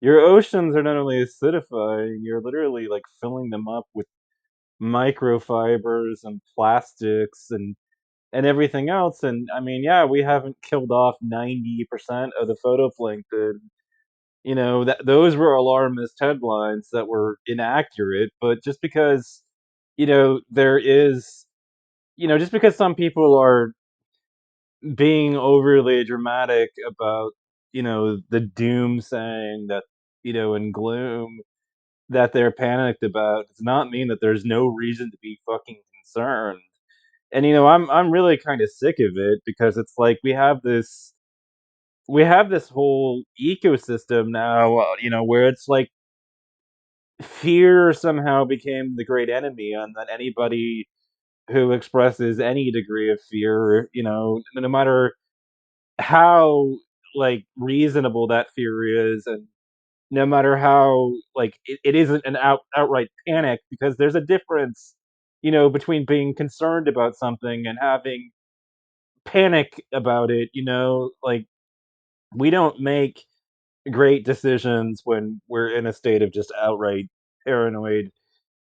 Your oceans are not only acidifying, you're literally like filling them up with microfibers and plastics and everything else. And I mean, yeah, we haven't killed off 90% of the photoplankton. That those were alarmist headlines that were inaccurate, but just because, there is, just because some people are being overly dramatic about, the doom saying that, and gloom that they're panicked about does not mean that there's no reason to be fucking concerned. And I'm really kind of sick of it because it's like we have this whole ecosystem now, where it's like fear somehow became the great enemy, and that anybody who expresses any degree of fear, no matter how like reasonable that fear is, and no matter how like it isn't an outright panic, because there's a difference, between being concerned about something and having panic about it. Like, we don't make great decisions when we're in a state of just outright paranoid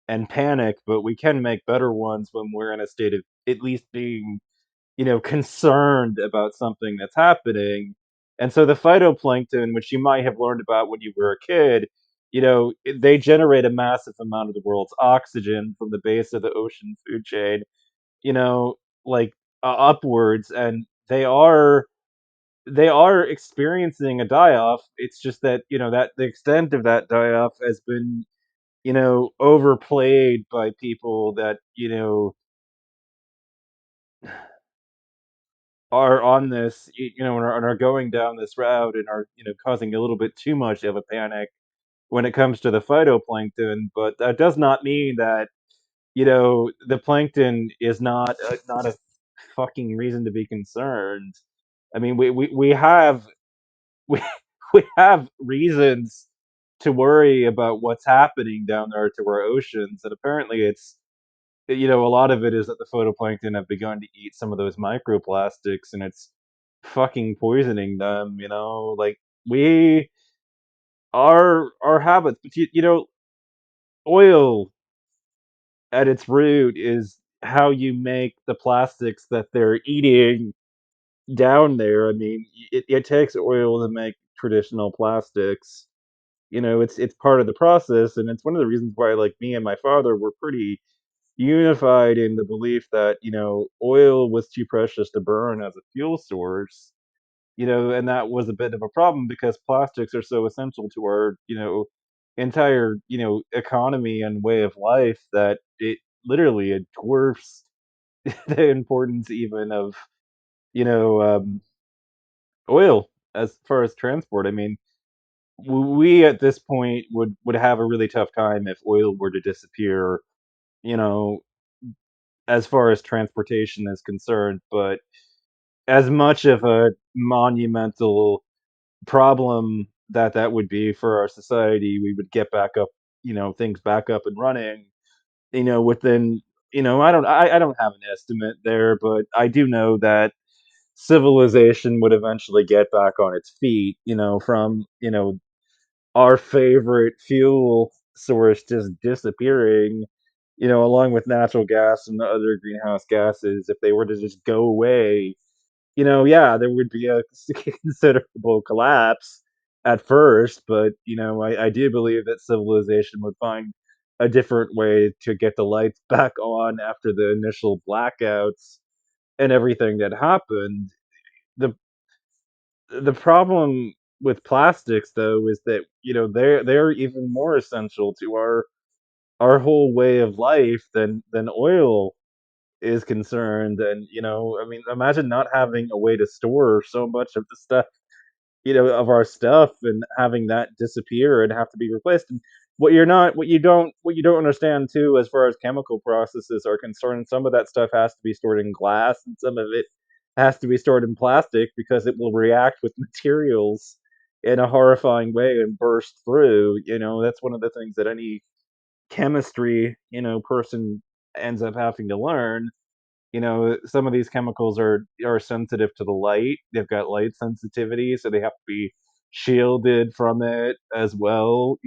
and panic, but we can make better ones when we're in a state of at least being, concerned about something that's happening. And so the phytoplankton, which you might have learned about when you were a kid, they generate a massive amount of the world's oxygen from the base of the ocean food chain, you know, like upwards, and they are experiencing a die off. It's just that that the extent of that die off has been overplayed by people that are on this, and are going down this route, and are causing a little bit too much of a panic when it comes to the phytoplankton. But that does not mean that the plankton is not a fucking reason to be concerned. I mean, we have we we have reasons to worry about what's happening down there to our oceans, and apparently a lot of it is that the photoplankton have begun to eat some of those microplastics, and it's fucking poisoning them. Like, we our habits, but oil at its root is how you make the plastics that they're eating down there. I mean, it takes oil to make traditional plastics. It's part of the process, and it's one of the reasons why, like, me and my father were pretty unified in the belief that oil was too precious to burn as a fuel source. And that was a bit of a problem because plastics are so essential to our entire economy and way of life that it dwarfs the importance even of you know um, oil as far as transport. I mean, we at this point would have a really tough time if oil were to disappear, you know, as far as transportation is concerned. But as much of a monumental problem that would be for our society, we would get back up, things back up and running, within, I don't have an estimate there, but I do know that civilization would eventually get back on its feet, from, our favorite fuel source just disappearing, along with natural gas and the other greenhouse gases. If they were to just go away, yeah, there would be a considerable collapse at first, but I do believe that civilization would find a different way to get the lights back on after the initial blackouts and everything that happened. The the problem with plastics, though, is that they're even more essential to our whole way of life than oil is concerned. And I mean, imagine not having a way to store so much of the stuff, of our stuff, and having that disappear and have to be replaced. And what you don't understand too, as far as chemical processes are concerned, some of that stuff has to be stored in glass, and some of it has to be stored in plastic because it will react with materials in a horrifying way and burst through. That's one of the things that any chemistry, person ends up having to learn. Some of these chemicals are sensitive to the light. They've got light sensitivity, so they have to be shielded from it as well.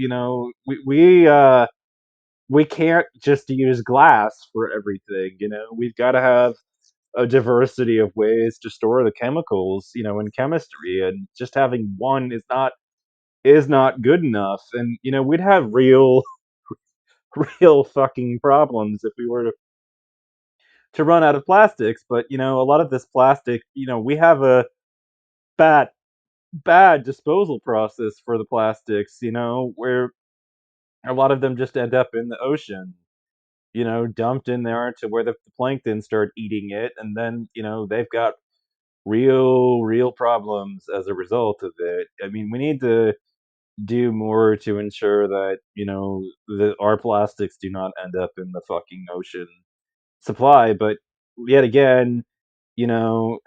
We can't just use glass for everything. We've got to have a diversity of ways to store the chemicals, in chemistry, and just having one is not good enough. And we'd have real real fucking problems if we were to run out of plastics. But a lot of this plastic, we have a bad bad disposal process for the plastics, where a lot of them just end up in the ocean, dumped in there to where the plankton start eating it, and then they've got real problems as a result of it. I mean, we need to do more to ensure that that our plastics do not end up in the fucking ocean supply. But yet again, you know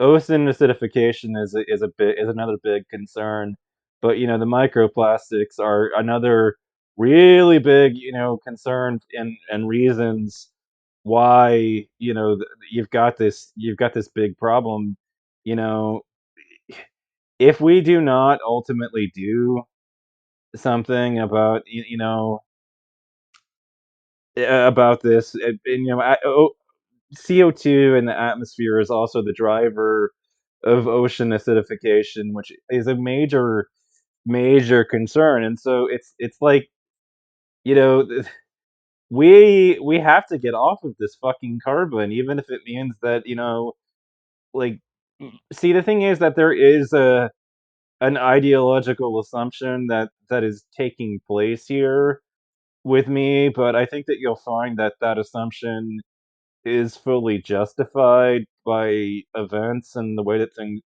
ocean acidification is another big concern. But the microplastics are another really big concern, and reasons why you've got this big problem. you know if we do not ultimately do something about about this, and CO2 in the atmosphere is also the driver of ocean acidification, which is a major concern. And so it's like, you know, we have to get off of this fucking carbon, even if it means that, like, see, the thing is that there is an ideological assumption that is taking place here with me, but I think that you'll find that that assumption is fully justified by events and the way that things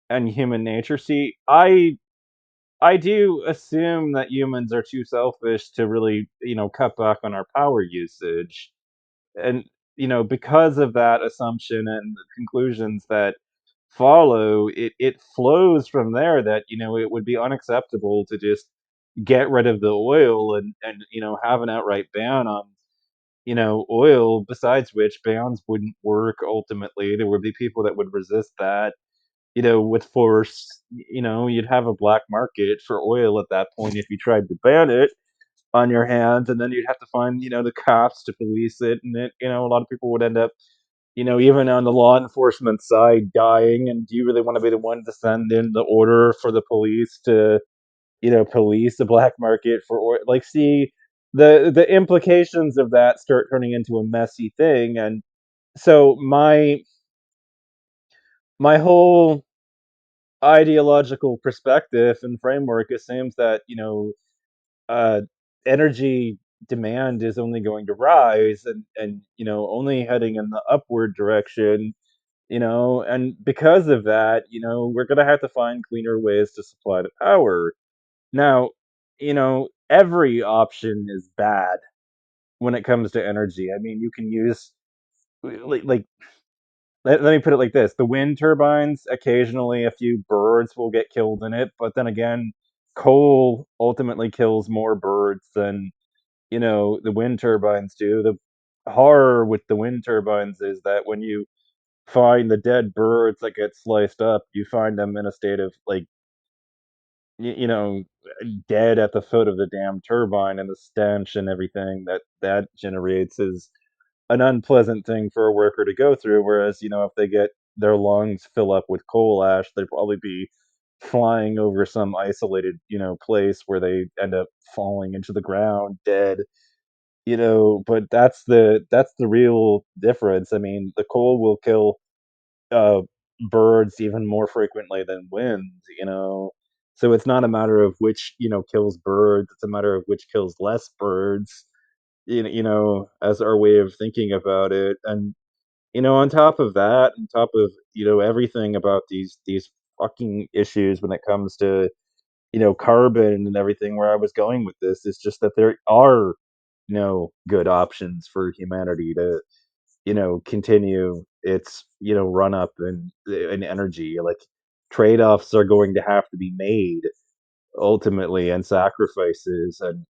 and human nature. See, I do assume that humans are too selfish to really, cut back on our power usage. And, because of that assumption and the conclusions that follow, it flows from there that, it would be unacceptable to just get rid of the oil and have an outright ban on oil, besides which bans wouldn't work ultimately. There would be people that would resist that, with force. You'd have a black market for oil at that point if you tried to ban it on your hands, and then you'd have to find, the cops to police it, and a lot of people would end up, even on the law enforcement side, dying. And do you really want to be the one to send in the order for the police to, police the black market for oil? Like, see, the implications of that start turning into a messy thing. And so my whole ideological perspective and framework assumes that uh, energy demand is only going to rise, and only heading in the upward direction. And because of that, we're gonna have to find cleaner ways to supply the power. Now, every option is bad when it comes to energy. I mean, you can use, like, let me put it like this: the wind turbines, occasionally a few birds will get killed in it, but then again, coal ultimately kills more birds than the wind turbines do. The horror with the wind turbines is that when you find the dead birds that get sliced up, you find them in a state of, like, dead at the foot of the damn turbine, and the stench and everything that generates is an unpleasant thing for a worker to go through. Whereas, if they get their lungs fill up with coal ash, they'd probably be flying over some isolated, place where they end up falling into the ground dead. But that's the real difference. I mean, the coal will kill uh, birds even more frequently than wind. So it's not a matter of which kills birds; it's a matter of which kills less birds. As our way of thinking about it. And on top of that, on top of everything about these fucking issues when it comes to carbon and everything, where I was going with this is just that there are no good options for humanity to continue its run up in energy. Like, trade-offs are going to have to be made ultimately, and sacrifices. And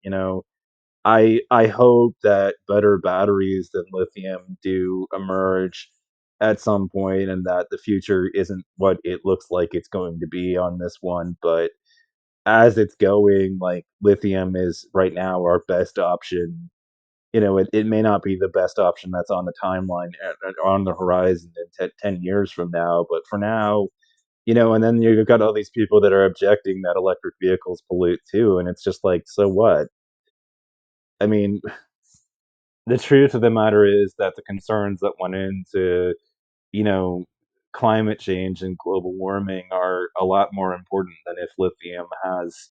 I hope that better batteries than lithium do emerge at some point, and that the future isn't what it looks like it's going to be on this one, but as it's going, like, lithium is right now our best option. It may not be the best option that's on the timeline on the horizon in 10 years from now, but for now, and then you've got all these people that are objecting that electric vehicles pollute too, and it's just like, so what? I mean, the truth of the matter is that the concerns that went into, you know, climate change and global warming are a lot more important than if lithium has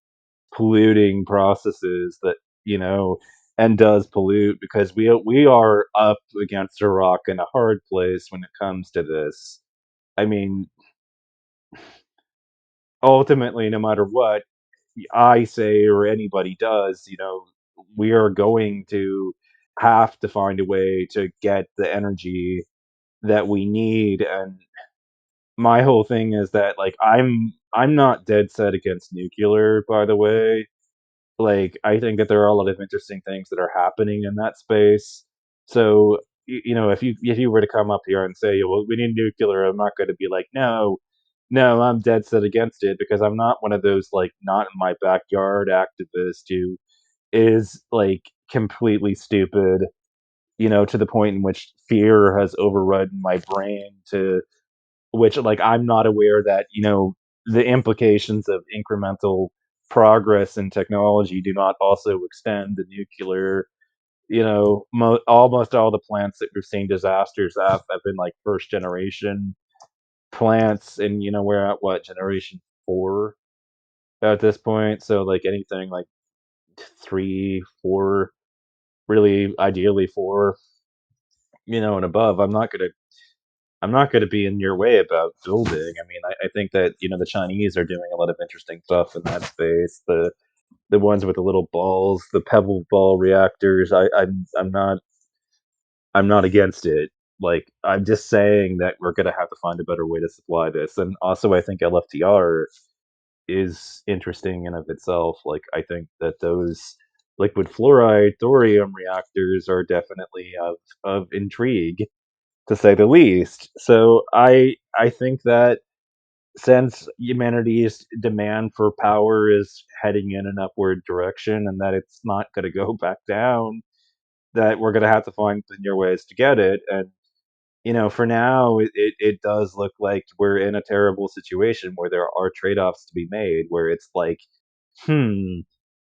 polluting processes that, you know, and does pollute, because we are up against a rock and a hard place when it comes to this. I mean, ultimately, no matter what I say or anybody does, we are going to have to find a way to get the energy that we need. And my whole thing is that, like, I'm not dead set against nuclear, by the way. Like, I think that there are a lot of interesting things that are happening in that space. So, if you were to come up here and say, "Well, we need nuclear," I'm not gonna be like, "No, no, I'm dead set against it," because I'm not one of those, like, not in my backyard activists who is, like, completely stupid, to the point in which fear has overrun my brain, to which, like, I'm not aware that, the implications of incremental progress in technology do not also extend to nuclear. Almost all the plants that we've seen disasters have been, like, first generation plants, and, we're at what, generation 4 at this point? So, like, anything like 3, 4, really ideally 4, and above, I'm not gonna be in your way about building. I mean, I think that, the Chinese are doing a lot of interesting stuff in that space. The ones with the little balls, the pebble ball reactors. I'm not against it. Like, I'm just saying that we're gonna have to find a better way to supply this. And also, I think LFTR is interesting in of itself. Like, I think that those liquid fluoride thorium reactors are definitely of intrigue, to say the least. So I think that since humanity's demand for power is heading in an upward direction, and that it's not going to go back down, that we're going to have to find new ways to get it. And for now, it does look like we're in a terrible situation where there are trade-offs to be made, where it's like, hmm,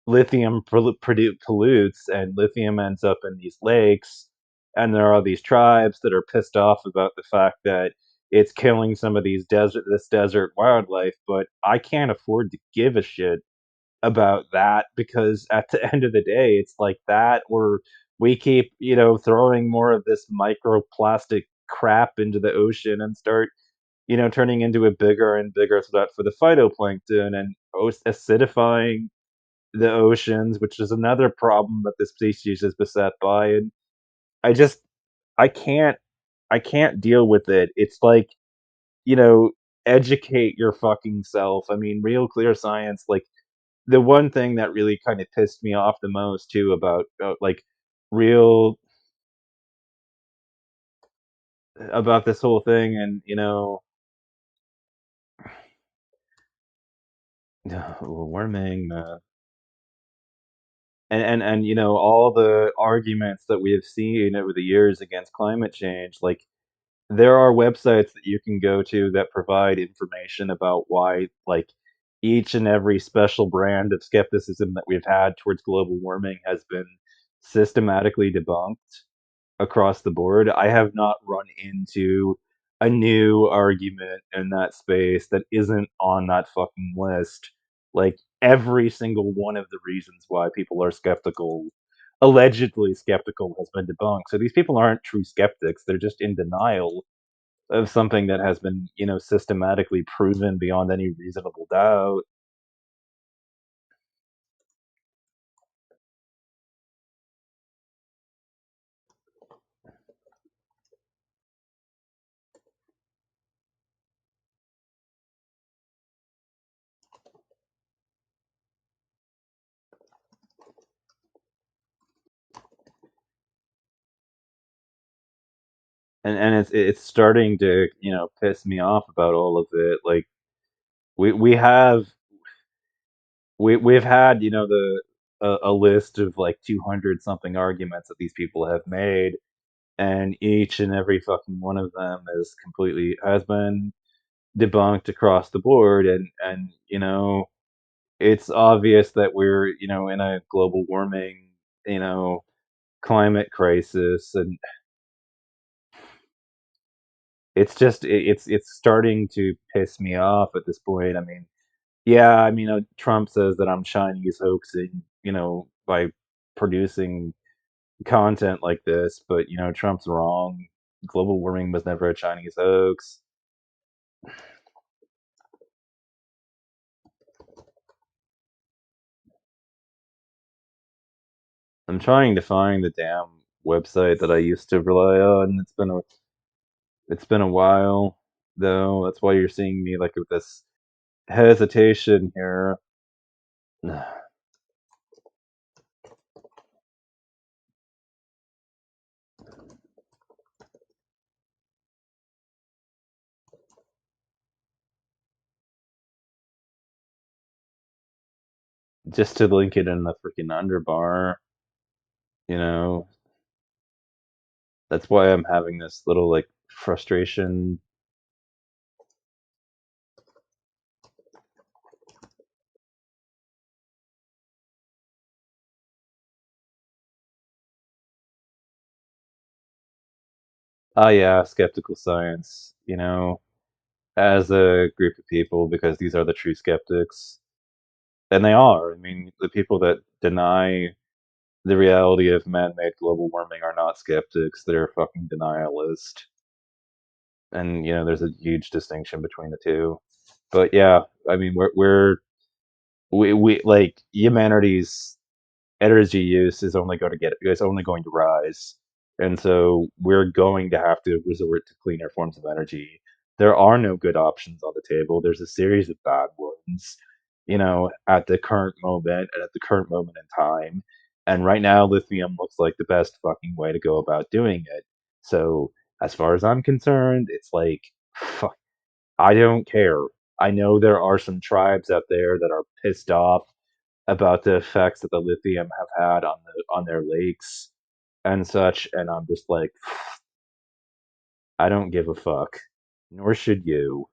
lithium pollutes, and lithium ends up in these lakes, and there are these tribes that are pissed off about the fact that it's killing some of this desert wildlife, but I can't afford to give a shit about that, because at the end of the day, it's like that, or we keep, throwing more of this microplastic crap into the ocean and start, turning into a bigger and bigger threat for the phytoplankton and acidifying the oceans, which is another problem that this species is beset by. And I just, I can't, I can't deal with it. It's like, you know, educate your fucking self. I mean, real clear science. Like, the one thing that really kind of pissed me off the most too about, like, real about this whole thing, and warming, and all the arguments that we have seen over the years against climate change. Like, there are websites that you can go to that provide information about why, like, each and every special brand of skepticism that we've had towards global warming has been systematically debunked across the board. I have not run into a new argument in that space that isn't on that fucking list. Like, every single one of the reasons why people are skeptical, allegedly skeptical, has been debunked. So these people aren't true skeptics. They're just in denial of something that has been, systematically proven beyond any reasonable doubt. and it's starting to, piss me off about all of it. Like we we have we've had, a list of like 200 something arguments that these people have made, and each and every fucking one of them has been debunked across the board, and it's obvious that we're, in a global warming, you know climate crisis, and it's starting to piss me off at this point. I mean, yeah, I mean, Trump says that I'm Chinese hoaxing, by producing content like this, but Trump's wrong. Global warming was never a Chinese hoax. I'm trying to find the damn website that I used to rely on. It's been a while, though. That's why you're seeing me like with this hesitation here. Just to link it in the freaking underbar, you know. That's why I'm having this little like frustration. Ah, yeah, skeptical science, as a group of people, because these are the true skeptics. And they are. I mean, the people that deny the reality of man-made global warming are not skeptics, they're fucking denialist. And, there's a huge distinction between the two. But yeah, I mean, we like humanity's energy use is only going to rise, and so we're going to have to resort to cleaner forms of energy. There are no good options on the table. There's a series of bad ones, at the current moment and at the current moment in time. And right now, lithium looks like the best fucking way to go about doing it. So, as far as I'm concerned, it's like, fuck, I don't care. I know there are some tribes out there that are pissed off about the effects that the lithium have had on their lakes and such, and I'm just like, I don't give a fuck, nor should you.